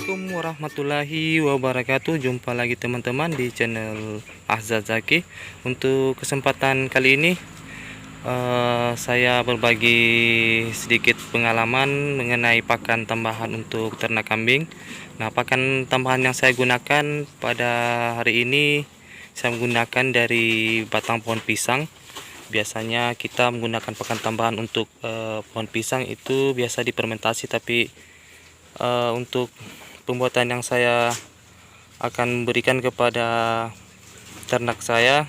Assalamualaikum warahmatullahi wabarakatuh. Jumpa lagi teman-teman di channel Ahzad Zaki. Untuk kesempatan kali ini saya berbagi sedikit pengalaman mengenai pakan tambahan untuk ternak kambing. Nah, pakan tambahan yang saya gunakan pada hari ini saya menggunakan dari batang pohon pisang. Biasanya kita menggunakan pakan tambahan untuk pohon pisang itu biasa difermentasi, tapi untuk pembuatan yang saya akan berikan kepada ternak saya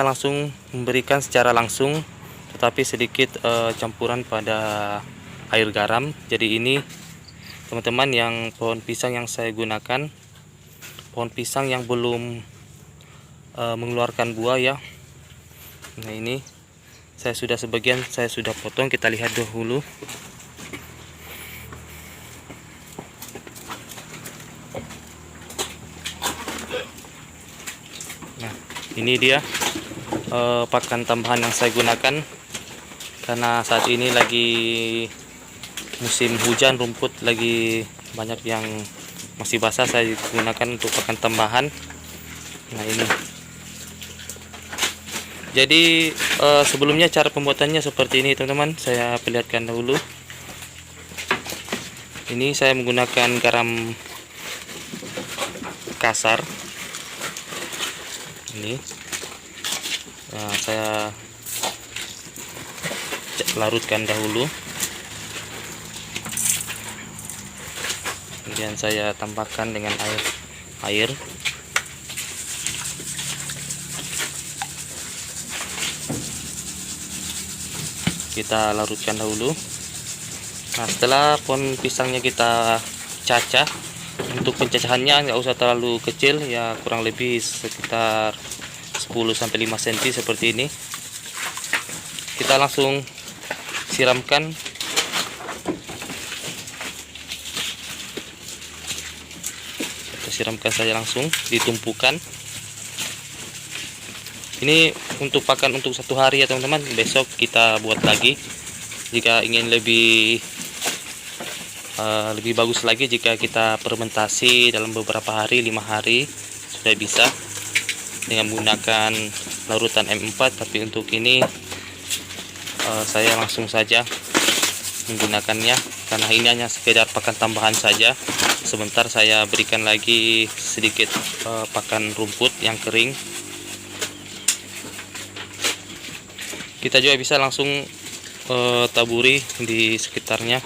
langsung memberikan secara langsung, tetapi sedikit campuran pada air garam. Jadi ini teman-teman, yang pohon pisang yang saya gunakan, pohon pisang yang belum mengeluarkan buah ya. Nah, ini sebagian saya sudah potong, kita lihat dahulu. Nah, ini dia pakan tambahan yang saya gunakan. Karena saat ini lagi musim hujan, rumput lagi banyak yang masih basah, saya gunakan untuk pakan tambahan. Nah, ini. Jadi sebelumnya cara pembuatannya seperti ini teman-teman, saya perlihatkan dahulu. Ini saya menggunakan garam kasar. Ini saya larutkan dahulu, kemudian saya tambahkan dengan air. Kita larutkan dahulu. Nah, setelah pohon pisangnya kita cacah, untuk pencacahannya nggak usah terlalu kecil ya, kurang lebih sekitar 10-5 cm seperti ini. Kita langsung siramkan. Kita siramkan saja, langsung ditumpukan. Ini untuk pakan untuk 1 hari ya teman-teman. Besok kita buat lagi jika ingin lebih bagus lagi. Jika kita fermentasi dalam beberapa hari, 5 hari sudah bisa dengan menggunakan larutan M4. Tapi untuk ini saya langsung saja menggunakannya, karena ini hanya sekedar pakan tambahan saja. Sebentar saya berikan lagi sedikit pakan rumput yang kering. Kita juga bisa langsung taburi di sekitarnya.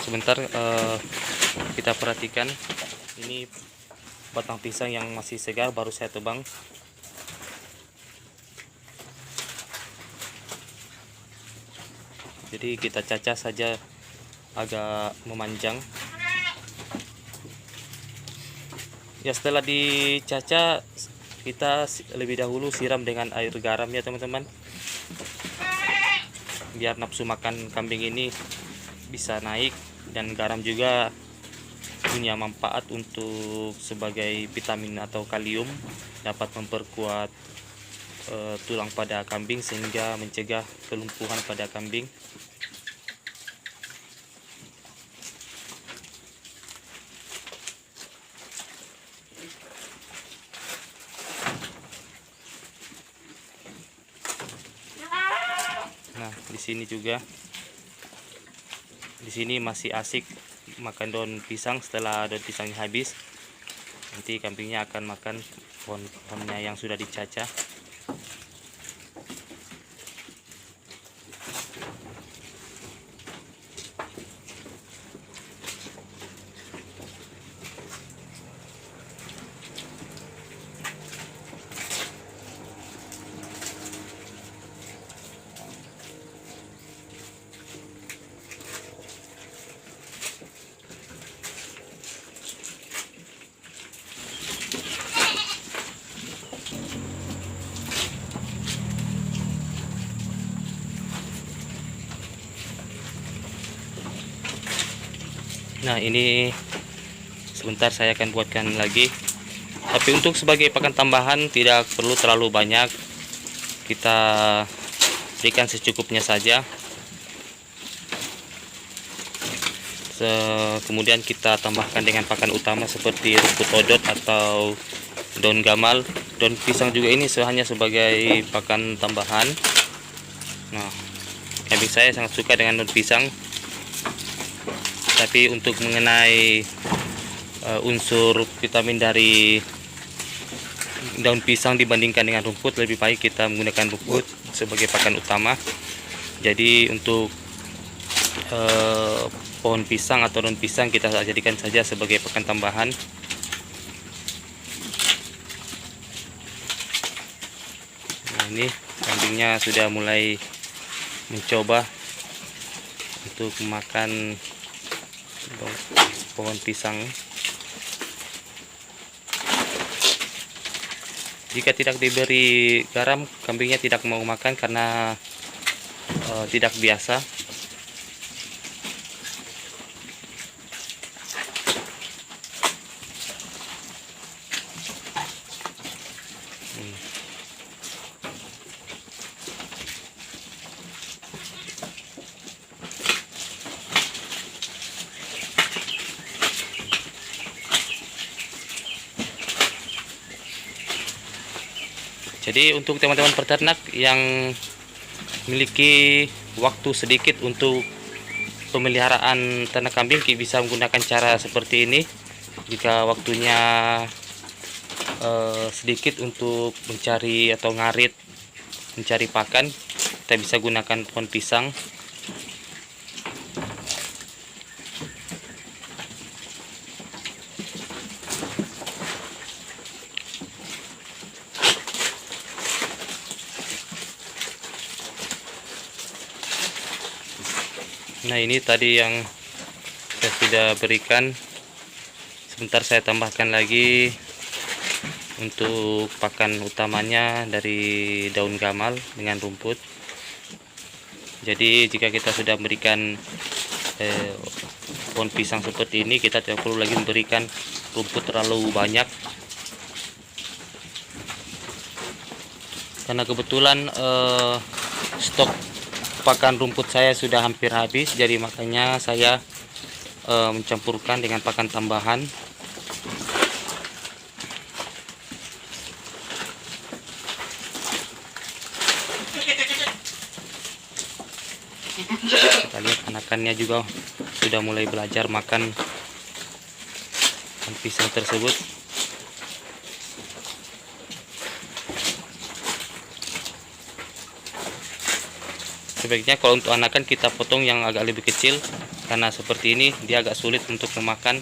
Sebentar kita perhatikan, ini batang pisang yang masih segar, baru saya tebang. Jadi kita cacah saja agak memanjang. Ya, setelah dicacah kita lebih dahulu siram dengan air garam ya teman-teman, biar nafsu makan kambing ini bisa naik. Dan garam juga punya manfaat untuk sebagai vitamin atau kalium, dapat memperkuat tulang pada kambing sehingga mencegah kelumpuhan pada kambing. Nah, di sini juga, di sini masih asik makan daun pisang. Setelah daun pisangnya habis, nanti kambingnya akan makan pohonnya yang sudah dicacah. Nah, ini sebentar saya akan buatkan lagi. Tapi untuk sebagai pakan tambahan tidak perlu terlalu banyak. Kita berikan secukupnya saja. Kemudian kita tambahkan dengan pakan utama seperti rumput odot atau daun gamal. Daun pisang juga ini hanya sebagai pakan tambahan. Nah, kambing saya sangat suka dengan daun pisang. Tapi untuk mengenai unsur vitamin dari daun pisang dibandingkan dengan rumput, lebih baik kita menggunakan rumput sebagai pakan utama. Jadi untuk pohon pisang atau daun pisang kita jadikan saja sebagai pakan tambahan. Nah, ini kambingnya sudah mulai mencoba untuk makan pohon pisang. Jika tidak diberi garam, kambingnya tidak mau makan karena tidak biasa. Jadi untuk teman-teman peternak yang memiliki waktu sedikit untuk pemeliharaan ternak kambing, bisa menggunakan cara seperti ini. Jika waktunya sedikit untuk mencari atau ngarit, mencari pakan, kita bisa gunakan pohon pisang. Nah, ini tadi yang saya sudah berikan. Sebentar saya tambahkan lagi untuk pakan utamanya dari daun gamal dengan rumput. Jadi jika kita sudah memberikan pohon pisang seperti ini, kita tidak perlu lagi memberikan rumput terlalu banyak. Karena kebetulan stok pakan rumput saya sudah hampir habis, jadi makanya saya mencampurkan dengan pakan tambahan. Kita lihat anakannya juga sudah mulai belajar makan pisang tersebut. Sebaiknya kalau untuk anakan kita potong yang agak lebih kecil, karena seperti ini dia agak sulit untuk memakan.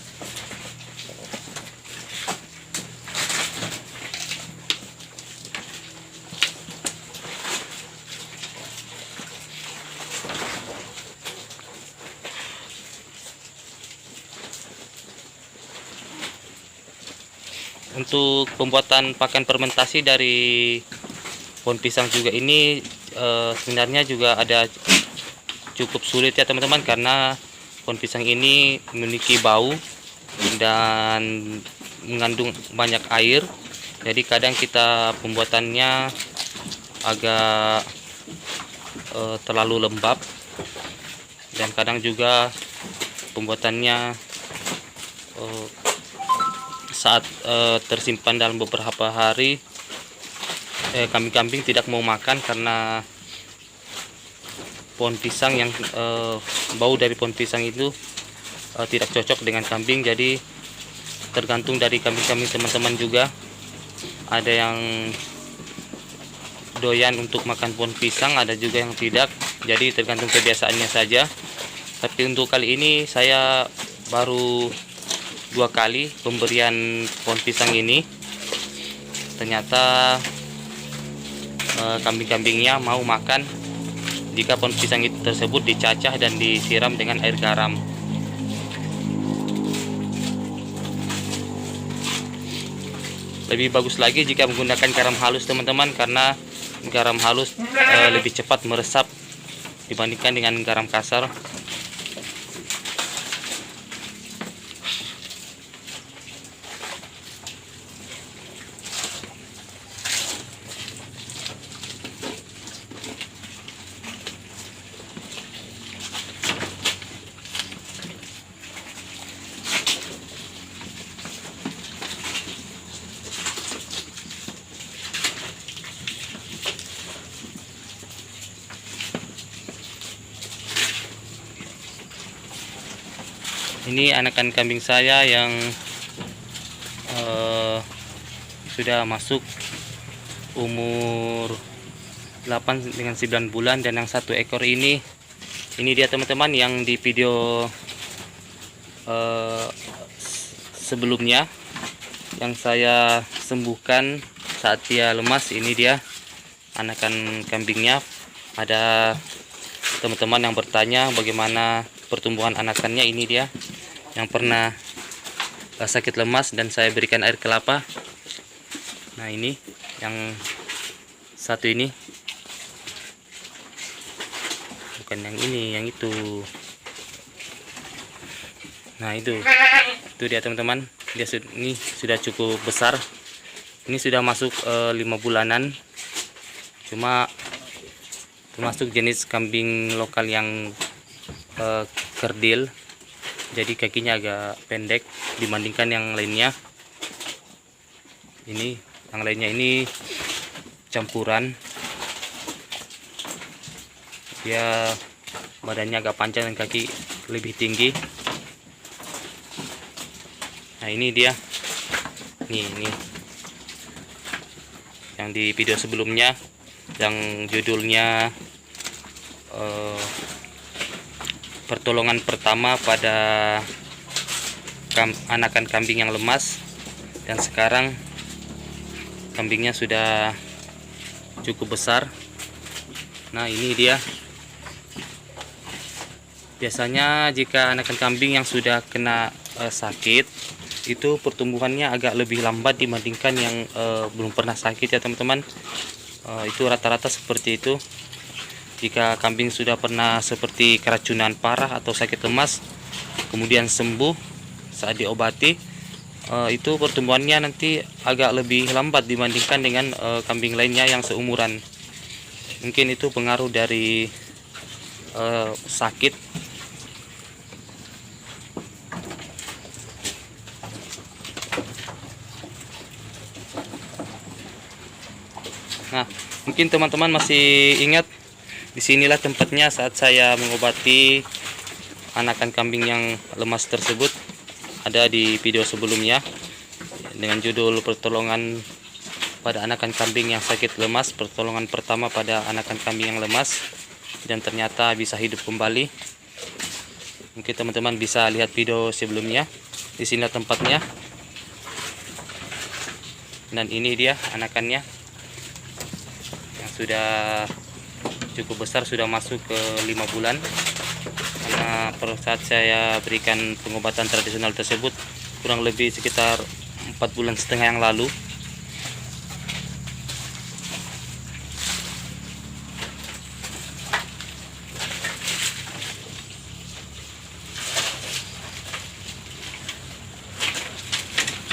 Untuk pembuatan pakan fermentasi dari pohon pisang juga ini sebenarnya juga ada cukup sulit ya teman-teman, karena pohon pisang ini memiliki bau dan mengandung banyak air. Jadi kadang kita pembuatannya agak terlalu lembab, dan kadang juga pembuatannya saat tersimpan dalam beberapa hari, kambing-kambing tidak mau makan karena pohon pisang yang bau dari pohon pisang itu tidak cocok dengan kambing. Jadi tergantung dari kambing-kambing teman-teman juga, ada yang doyan untuk makan pohon pisang, ada juga yang tidak. Jadi tergantung kebiasaannya saja. Tapi untuk kali ini saya baru 2 kali pemberian pohon pisang ini. Ternyata kambing-kambingnya mau makan jika pohon pisang itu tersebut dicacah dan disiram dengan air garam. Lebih bagus lagi jika menggunakan garam halus teman-teman, karena garam halus lebih cepat meresap dibandingkan dengan garam kasar. Ini anakan kambing saya yang sudah masuk umur 8 dengan 9 bulan, dan yang satu ekor ini dia teman-teman yang di video sebelumnya yang saya sembuhkan saat dia lemas. Ini dia anakan kambingnya. Ada teman-teman yang bertanya bagaimana pertumbuhan anakannya. Ini dia yang pernah sakit lemas dan saya berikan air kelapa. Nah, ini yang satu ini, bukan yang ini, yang itu. Nah, itu dia teman-teman. Dia ini sudah cukup besar. Ini sudah masuk 5 bulanan. Cuma termasuk jenis kambing lokal yang kerdil, jadi kakinya agak pendek dibandingkan yang lainnya. Ini yang lainnya ini campuran, dia badannya agak panjang dan kaki lebih tinggi. Nah, ini dia, ini yang di video sebelumnya yang judulnya pertolongan pertama pada anakan kambing yang lemas. Dan sekarang kambingnya sudah cukup besar. Nah, ini dia. Biasanya jika anakan kambing yang sudah kena sakit, itu pertumbuhannya agak lebih lambat dibandingkan yang belum pernah sakit ya teman-teman. Itu rata-rata seperti itu. Jika kambing sudah pernah seperti keracunan parah atau sakit lemas kemudian sembuh saat diobati, itu pertumbuhannya nanti agak lebih lambat dibandingkan dengan kambing lainnya yang seumuran. Mungkin itu pengaruh dari sakit. Nah, mungkin teman-teman masih ingat, disinilah tempatnya saat saya mengobati anakan kambing yang lemas tersebut. Ada di video sebelumnya dengan judul pertolongan pada anakan kambing yang sakit lemas, pertolongan pertama pada anakan kambing yang lemas, dan ternyata bisa hidup kembali. Mungkin teman-teman bisa lihat video sebelumnya. Di sini tempatnya, dan ini dia anakannya yang sudah cukup besar, sudah masuk ke 5 bulan. Karena pada saat saya berikan pengobatan tradisional tersebut kurang lebih sekitar 4,5 bulan yang lalu.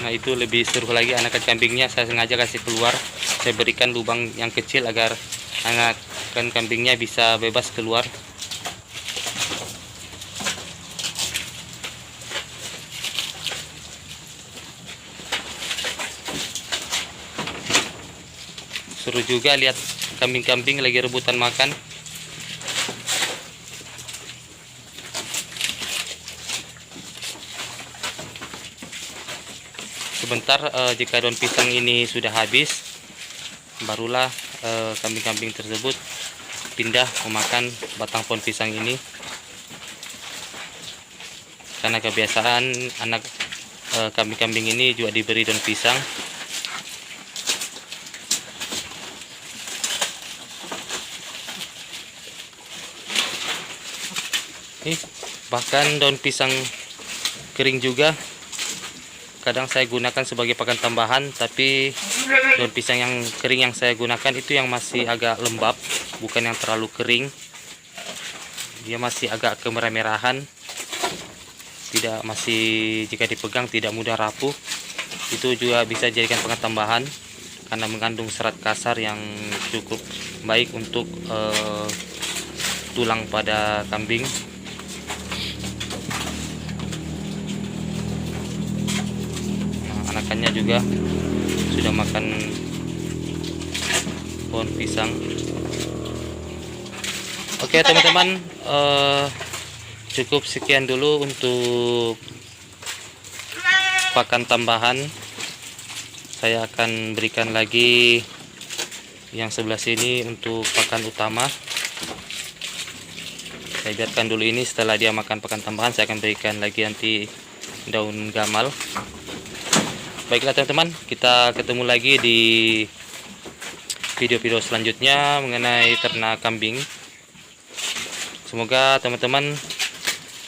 Nah, itu lebih seru lagi anakan kambingnya. Saya sengaja kasih keluar, saya berikan lubang yang kecil agar anakan kambingnya bisa bebas keluar. Seru juga lihat kambing-kambing lagi rebutan makan. Sebentar, jika daun pisang ini sudah habis, barulah kambing-kambing tersebut pindah memakan batang pohon pisang ini. Karena kebiasaan anak kambing-kambing ini juga diberi daun pisang. Bahkan daun pisang kering juga kadang saya gunakan sebagai pakan tambahan, tapi daun pisang yang kering yang saya gunakan itu yang masih agak lembab, bukan yang terlalu kering. Dia masih agak kemerah-merahan, jika dipegang tidak mudah rapuh. Itu juga bisa dijadikan pakan tambahan karena mengandung serat kasar yang cukup baik untuk tulang pada kambing. Anakannya juga sudah makan pohon pisang. Oke teman-teman, cukup sekian dulu untuk pakan tambahan. Saya akan berikan lagi yang sebelah sini untuk pakan utama. Saya biarkan dulu ini, setelah dia makan pakan tambahan saya akan berikan lagi nanti daun gamal. Baiklah teman-teman, kita ketemu lagi di video-video selanjutnya mengenai ternak kambing. Semoga teman-teman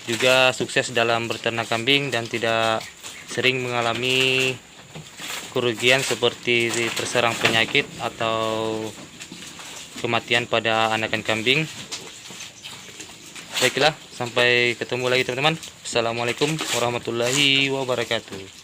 juga sukses dalam berternak kambing dan tidak sering mengalami kerugian seperti terserang penyakit atau kematian pada anakan kambing. Baiklah, sampai ketemu lagi teman-teman. Assalamualaikum warahmatullahi wabarakatuh.